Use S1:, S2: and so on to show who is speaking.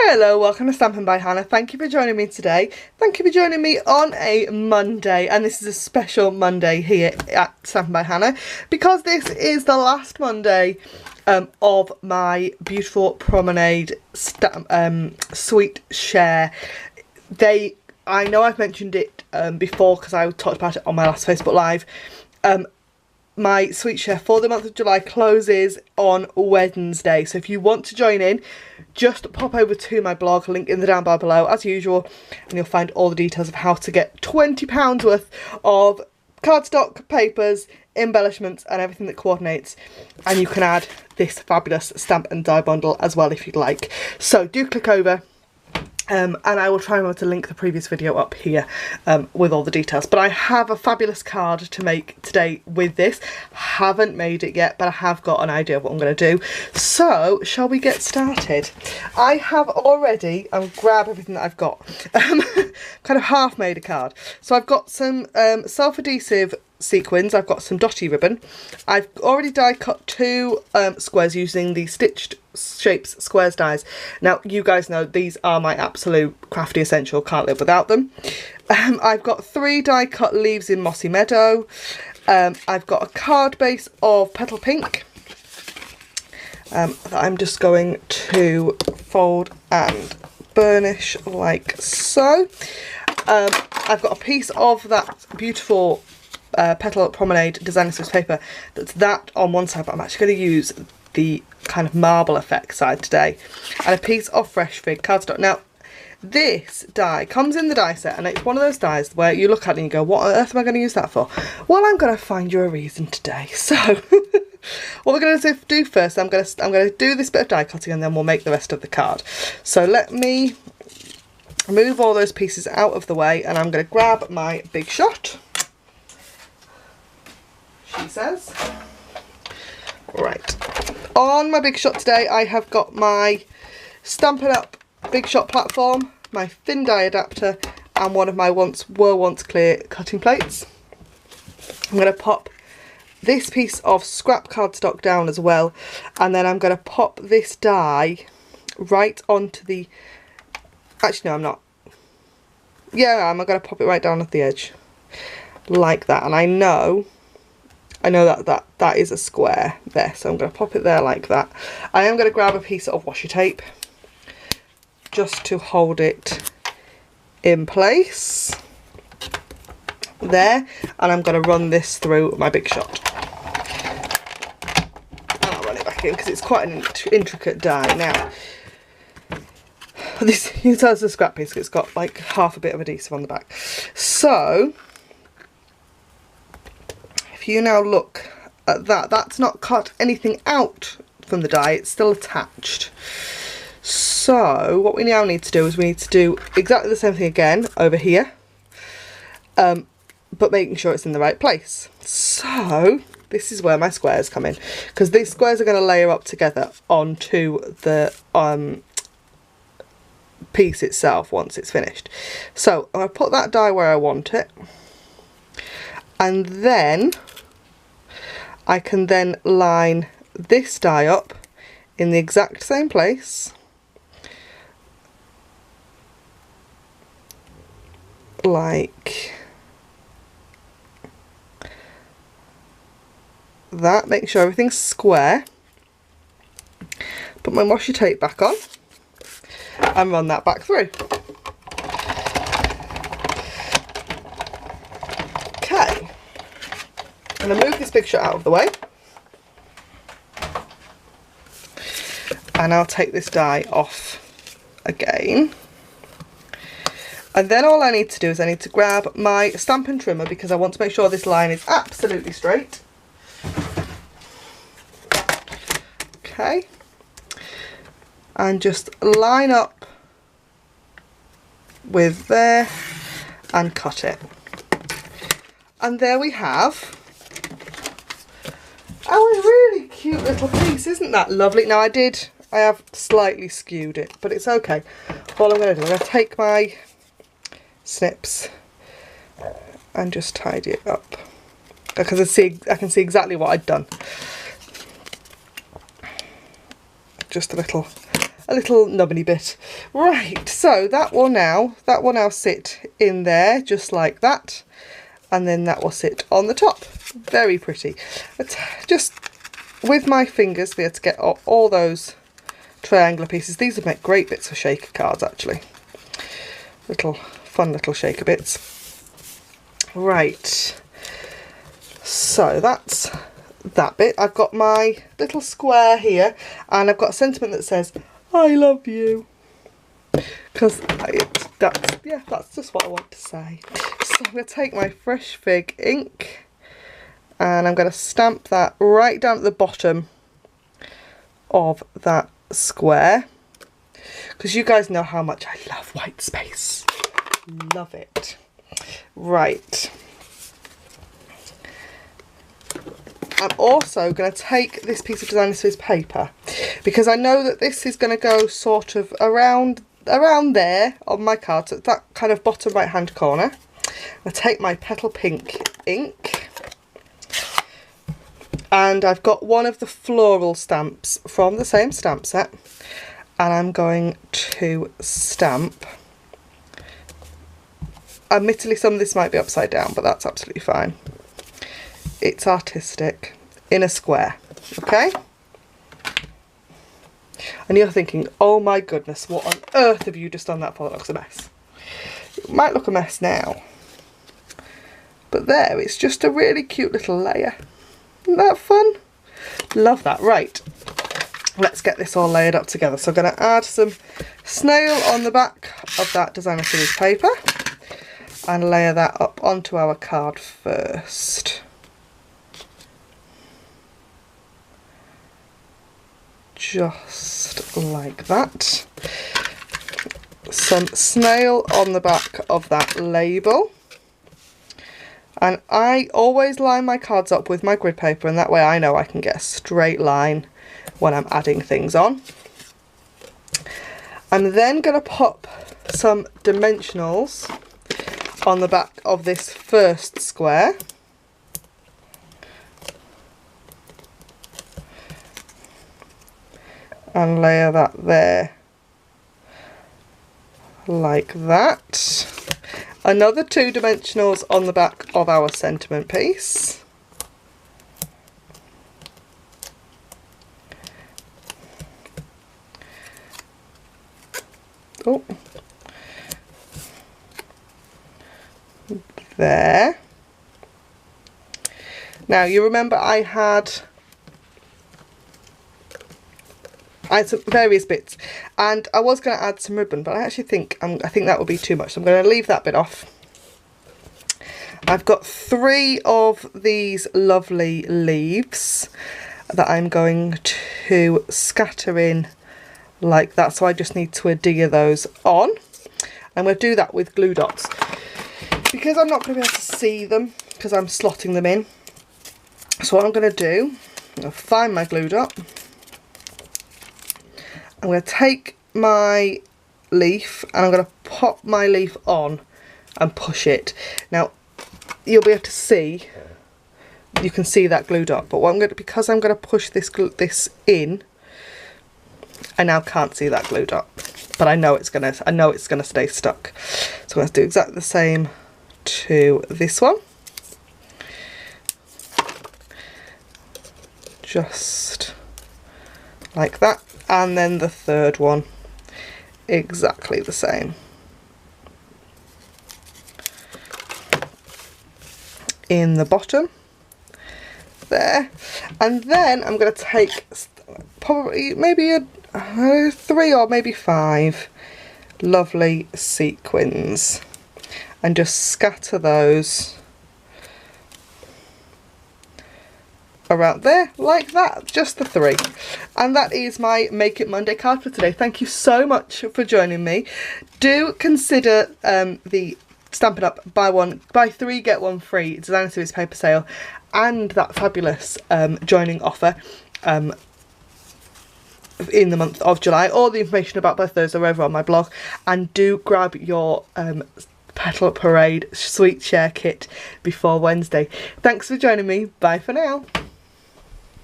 S1: Hello, welcome to Stampin' by Hannah. Thank you for joining me today. Thank you for joining me on a Monday, and this is a special Monday here at Stampin' by Hannah because this is the last Monday of my Beautiful Promenade Sweet Share. I know I've mentioned it before because I talked about it on my last Facebook Live. My Sweet Share for the month of July closes on Wednesday, so if you want to join in, just pop over to my blog, link in the down bar below as usual, and you'll find all the details of how to get £20 worth of cardstock, papers, embellishments and everything that coordinates, and you can add this fabulous stamp and die bundle as well if you'd like. So do click over. And I will try and remember to link the previous video up here with all the details. But I have a fabulous card to make today with this. Haven't made it yet, but I have got an idea of what I'm going to do. So, shall we get started? I have already, I'll grab everything that I've got, kind of half made a card. So I've got some self-adhesive sequins, I've got some dotty ribbon, I've already die cut two squares using the Stitched Shapes Squares dies. Now you guys know these are my absolute crafty essential, can't live without them. I've got 3 die cut leaves in Mossy Meadow, I've got a card base of Petal Pink that I'm just going to fold and burnish like so. I've got a piece of that beautiful Petal Promenade designer Swiss paper that's that on one side, but I'm actually going to use the kind of marble effect side today, and a piece of Fresh Fig cardstock. Now this die comes in the die set, and it's one of those dies where you look at it and you go, what on earth am I going to use that for? Well, I'm going to find you a reason today. So what we're going to do first, I'm going to do this bit of die cutting and then we'll make the rest of the card. So let me move all those pieces out of the way, and I'm going to grab my Big Shot, she says. Right, on my Big Shot today I have got my Stampin' Up Big Shot platform, my thin die adapter, and one of my once clear cutting plates. I'm going to pop this piece of scrap cardstock down as well, and then I'm going to pop this die right onto the, actually no I'm not, yeah I'm going to pop it right down at the edge like that, and I know that is a square there, so I'm going to pop it there like that. I am going to grab a piece of washi tape just to hold it in place there, and I'm going to run this through my Big Shot. And I'll run it back in because it's quite an intricate die. Now, this, you can tell it's a scrap piece, it's got like half a bit of adhesive on the back. So if you now look at that, that's not cut anything out from the die, it's still attached. So what we now need to do is we need to do exactly the same thing again over here, but making sure it's in the right place. So this is where my squares come in, because these squares are going to layer up together onto the piece itself once it's finished. So I'm going to put that die where I want it, and then I can then line this die up in the exact same place, like that, make sure everything's square, put my washi tape back on and run that back through. Okay, I'm going to move this Big Shot out of the way, and I'll take this die off again. And then all I need to do is I need to grab my Stampin' Trimmer, because I want to make sure this line is absolutely straight. Okay, and just line up with there and cut it. And there we have our really cute little piece. Isn't that lovely? Now I have slightly skewed it, but it's okay. All I'm going to do, I'm going to take my snips and just tidy it up, because I can see exactly what I'd done. Just a little a little nubbly bit. Right, so that will now sit in there just like that, and then that will sit on the top. Very pretty. But just with my fingers there to get all those triangular pieces. These would make great bits for shaker cards actually. Fun little shaker bits. Right, so that's that bit. I've got my little square here, and I've got a sentiment that says I love you, because that's just what I want to say. So I'm going to take my Fresh Fig ink and I'm going to stamp that right down at the bottom of that square, because you guys know how much I love white space. Love it. Right, I'm also going to take this piece of Designer Series paper, because I know that this is going to go sort of around there on my card, so that kind of bottom right hand corner. I'll take my Petal Pink ink, and I've got one of the floral stamps from the same stamp set, and I'm going to stamp. Admittedly, some of this might be upside down, but that's absolutely fine. It's artistic, in a square, okay? And you're thinking, oh my goodness, what on earth have you just done that for? That looks a mess. It might look a mess now, but there, it's just a really cute little layer. Isn't that fun? Love that. Right, let's get this all layered up together. So I'm going to add some snail on the back of that Designer Series paper and layer that up onto our card first. Just like that. Some snail on the back of that label. And I always line my cards up with my grid paper, and that way I know I can get a straight line when I'm adding things on. I'm then going to pop some dimensionals on the back of this first square. And layer that there like that. Another 2 dimensionals on the back of our sentiment piece. Oh, there. Now you remember I had some various bits, and I was going to add some ribbon, but I actually think that would be too much, so I'm going to leave that bit off. I've got 3 of these lovely leaves that I'm going to scatter in like that, so I just need to adhere those on. I'm going to do that with glue dots, because I'm not going to be able to see them because I'm slotting them in. So what I'm going to do, I'll find my glue dot. I'm going to take my leaf and I'm going to pop my leaf on and push it. Now you'll be able to see, you can see that glue dot, but what I'm going to, because I'm going to push this in, I now can't see that glue dot, but I know it's going to stay stuck. So I'm going to do exactly the same to this one. Just like that. And then the third one, exactly the same. In the bottom, there. And then I'm going to take probably maybe 3 or maybe 5 lovely sequins and just scatter those around there like that, just the 3. And that is my Make It Monday card for today. Thank you so much for joining me. Do consider the Stampin' Up buy 3 get 1 free Designer Series paper sale and that fabulous joining offer in the month of July. All the information about both those are over on my blog, and do grab your Petal Parade Sweet Share Kit before Wednesday. Thanks for joining me. Bye for now.